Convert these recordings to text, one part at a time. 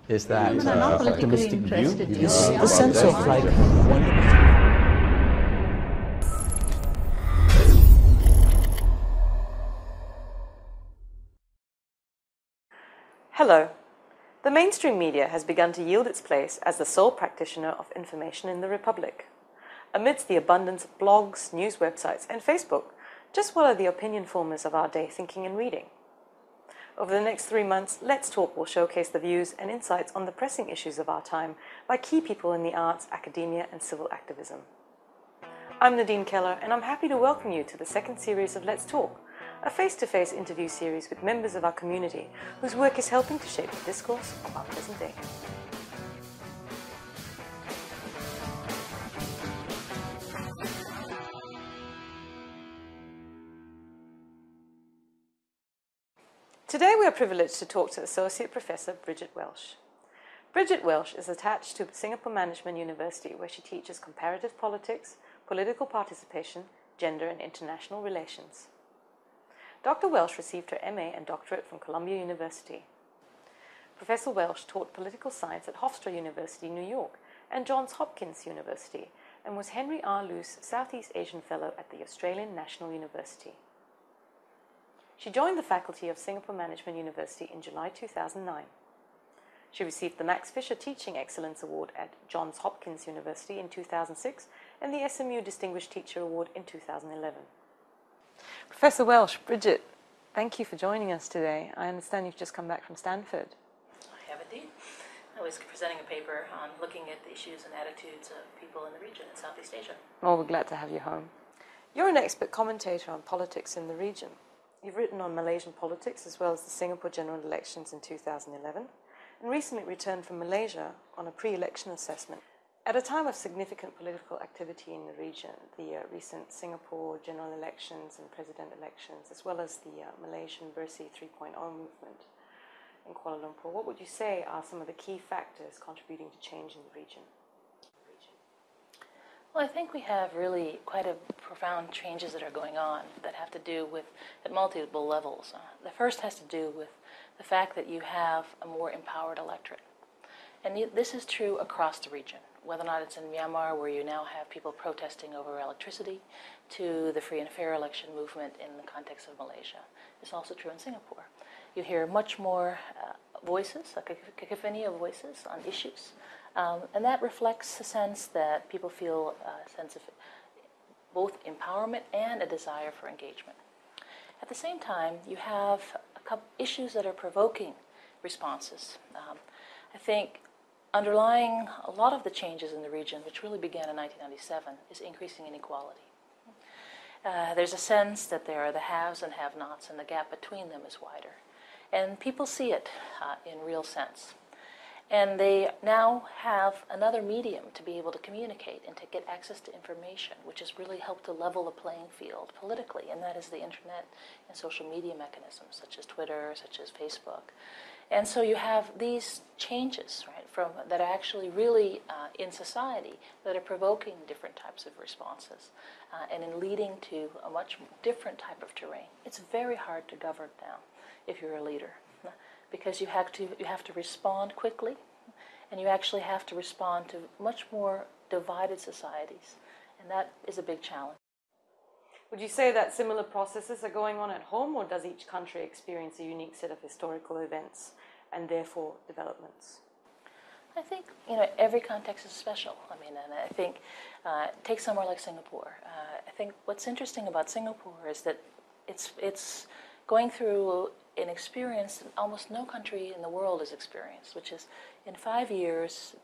Is that Women are not politically optimistic view? interested. It's the sense of like Hello. The mainstream media has begun to yield its place as the sole practitioner of information in the Republic. Amidst the abundance of blogs, news websites, and Facebook, just what are the opinion formers of our day thinking and reading? Over the next 3 months, Let's Talk will showcase the views and insights on the pressing issues of our time by key people in the arts, academia, and civil activism. I'm Nadine Keller, and I'm happy to welcome you to the second series of Let's Talk, a face-to-face interview series with members of our community whose work is helping to shape the discourse of our present day. Today we are privileged to talk to Associate Professor Bridget Welsh. Bridget Welsh is attached to Singapore Management University, where she teaches comparative politics, political participation, gender and international relations. Dr. Welsh received her MA and doctorate from Columbia University. Professor Welsh taught political science at Hofstra University, New York, and Johns Hopkins University, and was Henry R. Luce Southeast Asian Fellow at the Australian National University. She joined the faculty of Singapore Management University in July 2009. She received the Max Fisher Teaching Excellence Award at Johns Hopkins University in 2006 and the SMU Distinguished Teacher Award in 2011. Professor Welsh, Bridget, thank you for joining us today. I understand you've just come back from Stanford. I have indeed. I was presenting a paper on looking at the issues and attitudes of people in the region in Southeast Asia. Oh, we're glad to have you home. You're an expert commentator on politics in the region. You've written on Malaysian politics as well as the Singapore general elections in 2011, and recently returned from Malaysia on a pre-election assessment. At a time of significant political activity in the region, the recent Singapore general elections and president elections, as well as the Malaysian Bersih 3.0 movement in Kuala Lumpur, what would you say are some of the key factors contributing to change in the region? Well, I think we have really quite a profound changes that are going on that have to do with, at multiple levels. The first has to do with the fact that you have a more empowered electorate. And this is true across the region, whether or not it's in Myanmar, where you now have people protesting over electricity, to the free and fair election movement in the context of Malaysia. It's also true in Singapore. You hear much more voices, a cacophony of voices on issues. And that reflects a sense that people feel a sense of both empowerment and a desire for engagement. At the same time, you have a couple issues that are provoking responses. I think underlying a lot of the changes in the region, which really began in 1997, is increasing inequality. There's a sense that there are the haves and have-nots, and the gap between them is wider. And people see it in real sense. And they now have another medium to be able to communicate and to get access to information, which has really helped to level the playing field politically, and that is the internet and social media mechanisms, such as Twitter, such as Facebook. And so you have these changes, right, that are actually really in society that are provoking different types of responses and in leading to a much different type of terrain. It's very hard to govern now if you're a leader, because you have to respond quickly, and you actually have to respond to much more divided societies, and that is a big challenge. Would you say that similar processes are going on at home, or does each country experience a unique set of historical events and therefore developments? I think every context is special. I mean, and I think take somewhere like Singapore. I think what's interesting about Singapore is that it's going through an experience that almost no country in the world has experienced, which is in 5 years,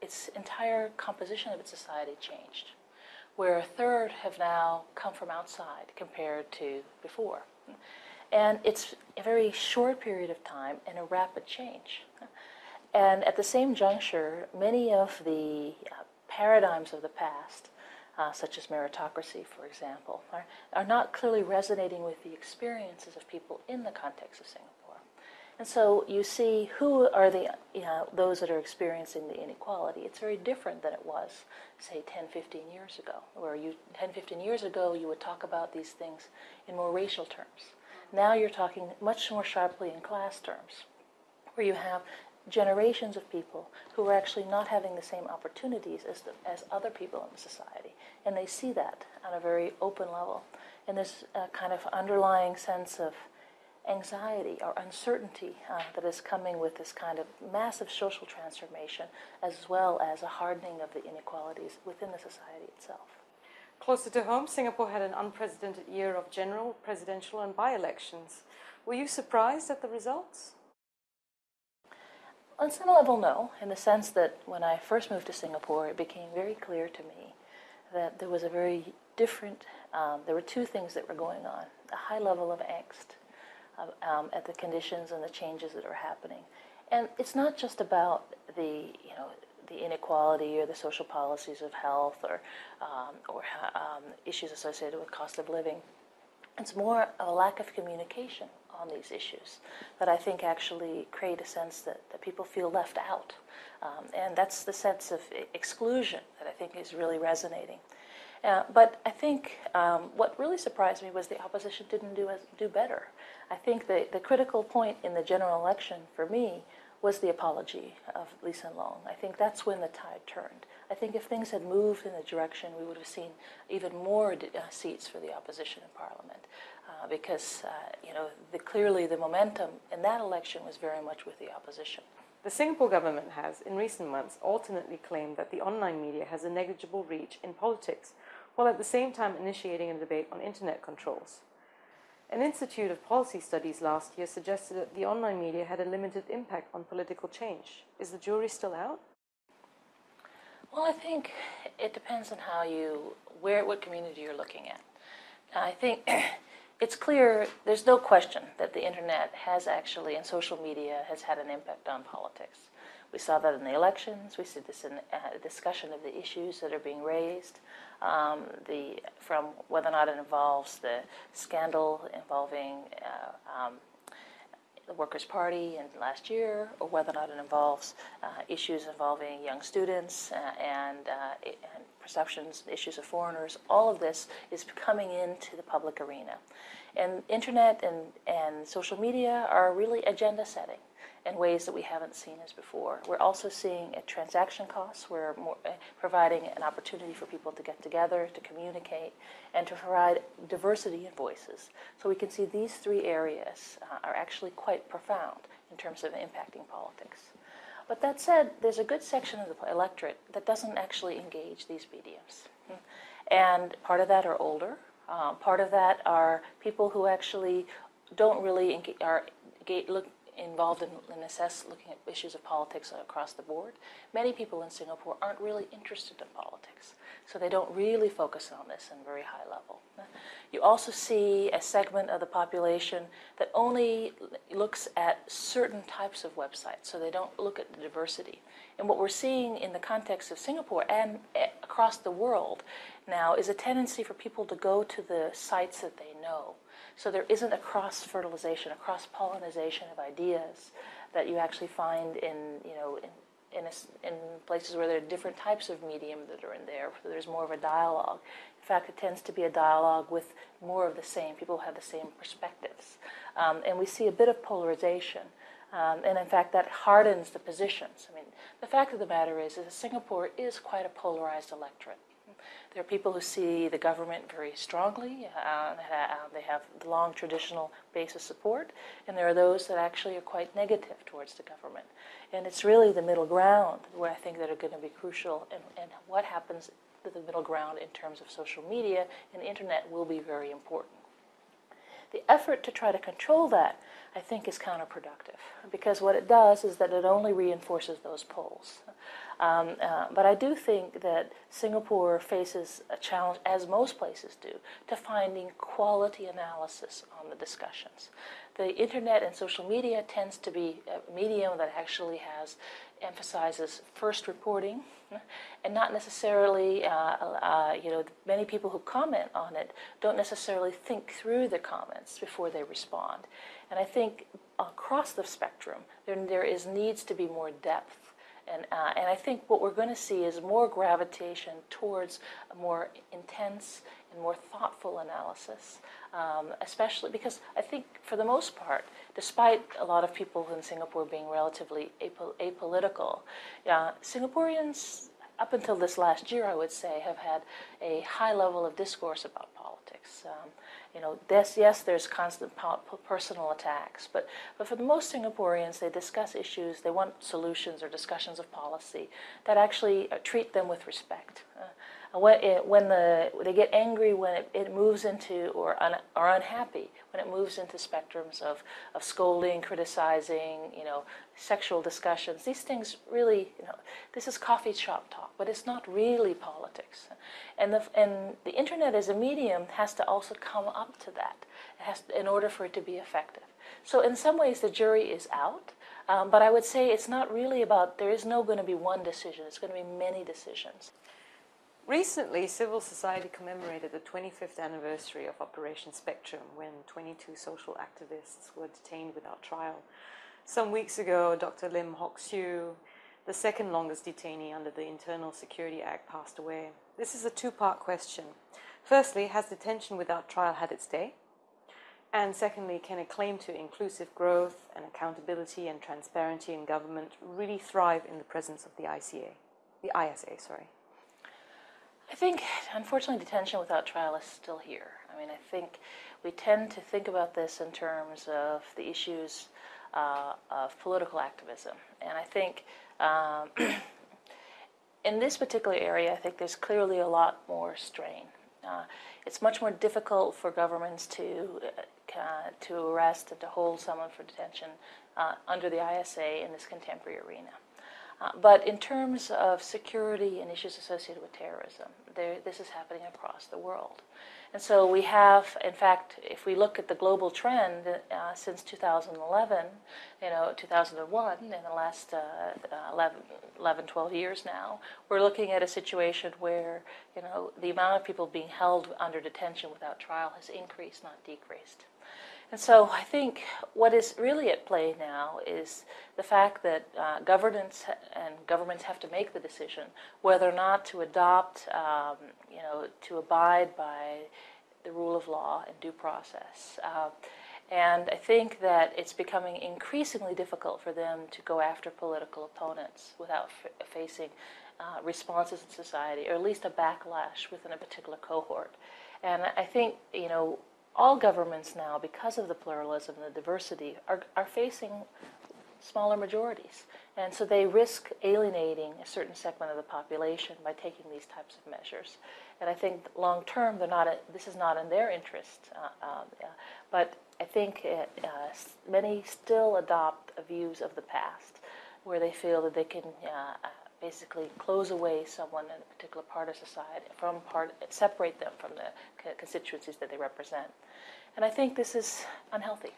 its entire composition of its society changed, where a third have now come from outside compared to before. And it's a very short period of time and a rapid change. And at the same juncture, many of the paradigms of the past, such as meritocracy, for example, are not clearly resonating with the experiences of people in the context of Singapore. And so you see who are those that are experiencing the inequality. It's very different than it was, say, 10, 15 years ago, where 10, 15 years ago you would talk about these things in more racial terms. Now you're talking much more sharply in class terms, where you have generations of people who are actually not having the same opportunities as other people in the society. And they see that on a very open level. And there's a kind of underlying sense of anxiety or uncertainty that is coming with this kind of massive social transformation, as well as a hardening of the inequalities within the society itself. Closer to home, Singapore had an unprecedented year of general, presidential and by-elections. Were you surprised at the results? On some level, no, in the sense that when I first moved to Singapore, it became very clear to me that there was a very different, there were two things that were going on. A high level of angst at the conditions and the changes that are happening. And it's not just about the inequality or the social policies of health or issues associated with cost of living. It's more of a lack of communication on these issues that I think actually create a sense that people feel left out. And that's the sense of exclusion that I think is really resonating. But I think what really surprised me was the opposition didn't do better. I think the critical point in the general election for me was the apology of Lee Hsien Loong. I think that's when the tide turned. I think if things had moved in the direction, we would have seen even more seats for the opposition in Parliament, because clearly the momentum in that election was very much with the opposition. The Singapore government has, in recent months, alternately claimed that the online media has a negligible reach in politics, while at the same time initiating a debate on internet controls. An Institute of Policy Studies last year suggested that the online media had a limited impact on political change. Is the jury still out? Well, I think it depends on what community you're looking at. I think it's clear, there's no question that the internet has actually, and social media has had an impact on politics. We saw that in the elections. We see this in discussion of the issues that are being raised, from whether or not it involves the scandal involving the Workers' Party in last year, or whether or not it involves issues involving young students and perceptions, issues of foreigners. All of this is coming into the public arena. And internet and social media are really agenda setting in ways that we haven't seen as before. We're also seeing at transaction costs. We're providing an opportunity for people to get together, to communicate, and to provide diversity in voices. So we can see these three areas are actually quite profound in terms of impacting politics. But that said, there's a good section of the electorate that doesn't actually engage these mediums. And part of that are older. Part of that are people who actually don't really look involved in looking at issues of politics across the board. Many people in Singapore aren't really interested in politics, so they don't really focus on this in a very high level. You also see a segment of the population that only looks at certain types of websites, so they don't look at the diversity. And what we're seeing in the context of Singapore and across the world now is a tendency for people to go to the sites that they know. So there isn't a cross-fertilization, a cross-pollinization of ideas that you actually find in places where there are different types of medium that are in there. So there's more of a dialogue. In fact, it tends to be a dialogue with more of the same. People have the same perspectives. And we see a bit of polarization. And in fact, that hardens the positions. I mean, the fact of the matter is that Singapore is quite a polarized electorate. There are people who see the government very strongly. They have long traditional base of support. And there are those that actually are quite negative towards the government. And it's really the middle ground where I think that are going to be crucial. And what happens with the middle ground in terms of social media and the internet will be very important. The effort to try to control that, I think, is counterproductive, because what it does is that it only reinforces those poles. But I do think that Singapore faces a challenge, as most places do, to finding quality analysis on the discussions. The internet and social media tends to be a medium that actually emphasizes first reporting, and not necessarily, many people who comment on it don't necessarily think through the comments before they respond. And I think across the spectrum, there needs to be more depth. And I think what we're going to see is more gravitation towards a more intense and more thoughtful analysis, especially because I think for the most part, despite a lot of people in Singapore being relatively apolitical, Singaporeans, up until this last year, I would say, have had a high level of discourse about politics. Yes, there's constant personal attacks, but for the most Singaporeans, they discuss issues, they want solutions or discussions of policy that actually treat them with respect. When they get angry when it moves into, or unhappy, when it moves into spectrums of scolding, criticizing, sexual discussions, these things really, this is coffee shop talk, but it's not really politics. And the internet as a medium has to also come up to that, in order for it to be effective. So in some ways the jury is out, but I would say it's not really about, there is no going to be one decision, it's going to be many decisions. Recently, civil society commemorated the 25th anniversary of Operation Spectrum, when 22 social activists were detained without trial. Some weeks ago, Dr. Lim Hock Siew, the second longest detainee under the Internal Security Act, passed away. This is a two-part question. Firstly, has detention without trial had its day? And secondly, can a claim to inclusive growth and accountability and transparency in government really thrive in the presence of the ISA? I think, unfortunately, detention without trial is still here. I mean, I think we tend to think about this in terms of the issues of political activism. And I think in this particular area, I think there's clearly a lot more strain. It's much more difficult for governments to arrest and to hold someone for detention under the ISA in this contemporary arena. But in terms of security and issues associated with terrorism, this is happening across the world. And so we have, in fact, if we look at the global trend since 2011, 2001, in the last 11, 12 years now, we're looking at a situation where, the amount of people being held under detention without trial has increased, not decreased. And so I think what is really at play now is the fact that governments have to make the decision whether or not to adopt, to abide by the rule of law and due process. And I think that it's becoming increasingly difficult for them to go after political opponents without facing responses in society, or at least a backlash within a particular cohort. And I think, all governments now, because of the pluralism and the diversity, are facing smaller majorities. And so they risk alienating a certain segment of the population by taking these types of measures. And I think long term, this is not in their interest. But I think many still adopt views of the past, where they feel that they can basically close away someone in a particular part of society, separate them from the constituencies that they represent. And I think this is unhealthy.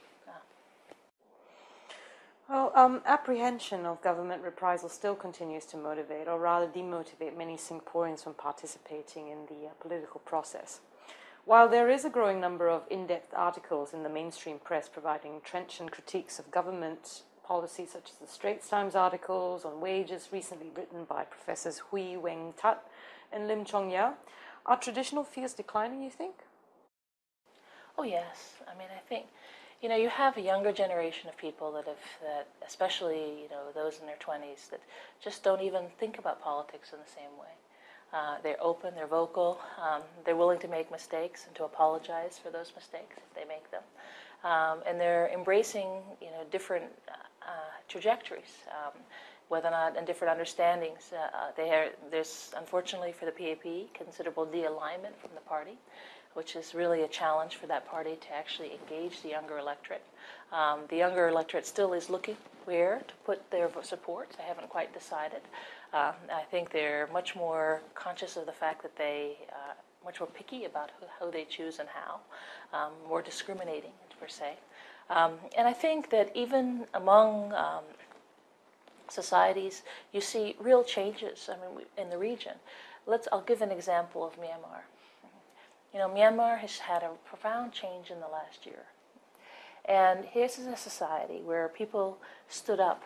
Well, apprehension of government reprisal still continues to motivate, or rather demotivate, many Singaporeans from participating in the political process. While there is a growing number of in-depth articles in the mainstream press providing trenchant critiques of government policies, such as the Straits Times articles on wages recently written by Professors Hui Weng Tat and Lim Chong Ya, are traditional fears declining, you think? Oh yes. I mean, I think, you have a younger generation of people that especially, those in their 20s, that just don't even think about politics in the same way. They're open, they're vocal, they're willing to make mistakes and to apologize for those mistakes if they make them. And they're embracing, different trajectories, whether or not, and different understandings. There's, unfortunately for the PAP, considerable de-alignment from the party, which is really a challenge for that party to actually engage the younger electorate. The younger electorate still is looking where to put their support. They haven't quite decided. I think they're much more conscious of the fact that they much more picky about who they choose and how, more discriminating, per se. And I think that even among societies, you see real changes. In the region. I'll give an example of Myanmar. Myanmar has had a profound change in the last year. And here's a society where people stood up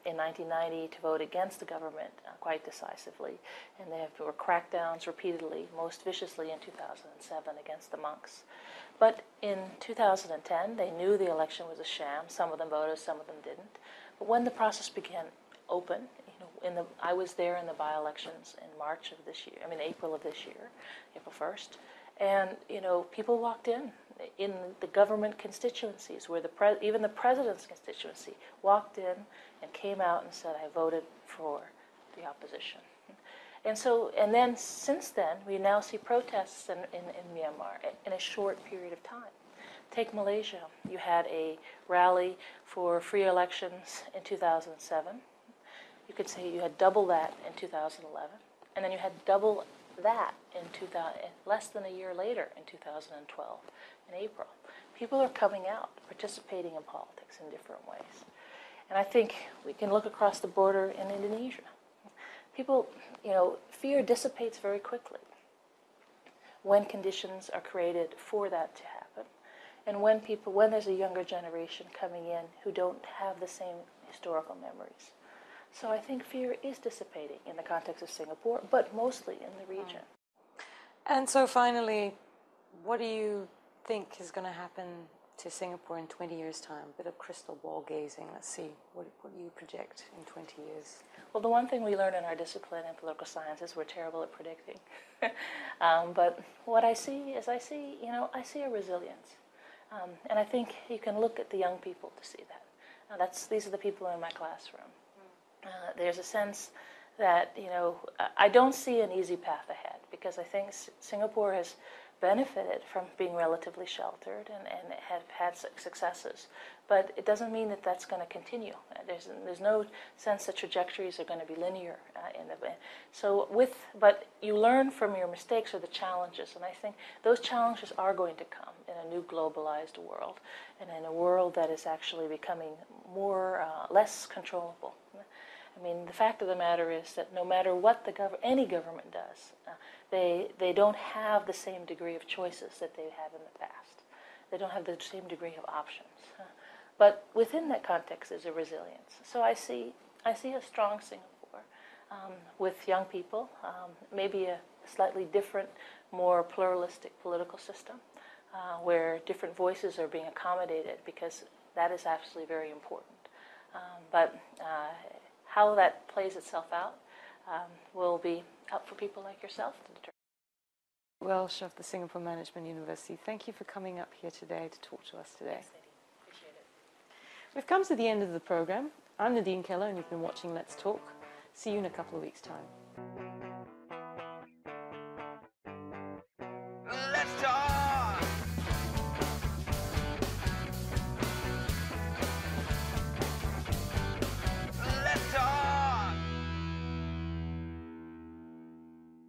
in 1990 to vote against the government quite decisively, and there were crackdowns repeatedly, most viciously in 2007 against the monks. But in 2010, they knew the election was a sham. Some of them voted, some of them didn't. But when the process began open, I was there in the by-elections in March of this year, April of this year, April 1st, and people walked in the government constituencies, where even the president's constituency walked in and came out and said, I voted for the opposition. And then since then, we now see protests in Myanmar in a short period of time. Take Malaysia. You had a rally for free elections in 2007. You could say you had double that in 2011, and then you had double that in less than a year later in 2012, in April. People are coming out, participating in politics in different ways. And I think we can look across the border in Indonesia. People, fear dissipates very quickly when conditions are created for that to happen, and when there's a younger generation coming in who don't have the same historical memories. So I think fear is dissipating in the context of Singapore, but mostly in the region. And so finally, what do you think is going to happen to Singapore in 20 years' time? A bit of crystal ball gazing. Let's see. What do you project in 20 years? Well, the one thing we learn in our discipline in political science is we're terrible at predicting. But what I see is I see a resilience. And I think you can look at the young people to see that. These are the people in my classroom. There's a sense that, I don't see an easy path ahead, because I think Singapore has benefited from being relatively sheltered and have had successes. But it doesn't mean that that's going to continue. There's no sense that trajectories are going to be linear but you learn from your mistakes or the challenges, and I think those challenges are going to come in a new globalized world, and in a world that is actually becoming less controllable. The fact of the matter is that no matter what any government does, they don't have the same degree of choices that they have in the past. They don't have the same degree of options. But within that context, there's a resilience. So I see a strong Singapore with young people, maybe a slightly different, more pluralistic political system, where different voices are being accommodated, because that is actually very important. But how that plays itself out will be up for people like yourself to determine. Welsh of the Singapore Management University, thank you for coming up here today to talk to us today. Thanks, Nadine. Appreciate it. We've come to the end of the program. I'm Nadine Keller, and you've been watching Let's Talk. See you in a couple of weeks' time.